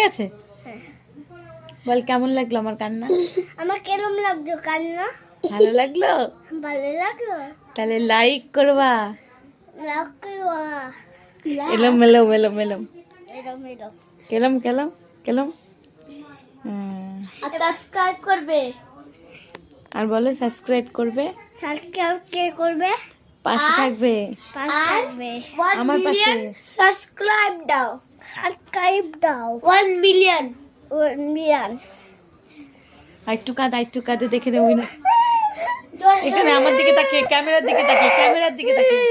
গেছে? বল কেমন লাগলো আমার কান্না? আমার কেমন লাগলো কান্না? ভালো লাগলো? ভালো লাগলো। তাহলে লাইক করবা। লাগলো। এলম মেলম এলম মেলম এরম এরম। কেলম কেলম কেলম। আর সাবস্ক্রাইব করবে। আর বলো সাবস্ক্রাইব করবে, সাবস্ক্রাইব কে করবে? পাশে থাকবে পাশে থাকবে। আমার পাশে। সাবস্ক্রাইব দাও। সাবস্ক্রাইব দাও। 1 মিলিয়ন। 1 মিলিয়ন। আর একটু কাঁদে দেখে দেবো না। এখানে আমার দিকে তাকিয়ে, ক্যামেরার দিকে তাকিয়ে, ক্যামেরার দিকে তাকিয়ে।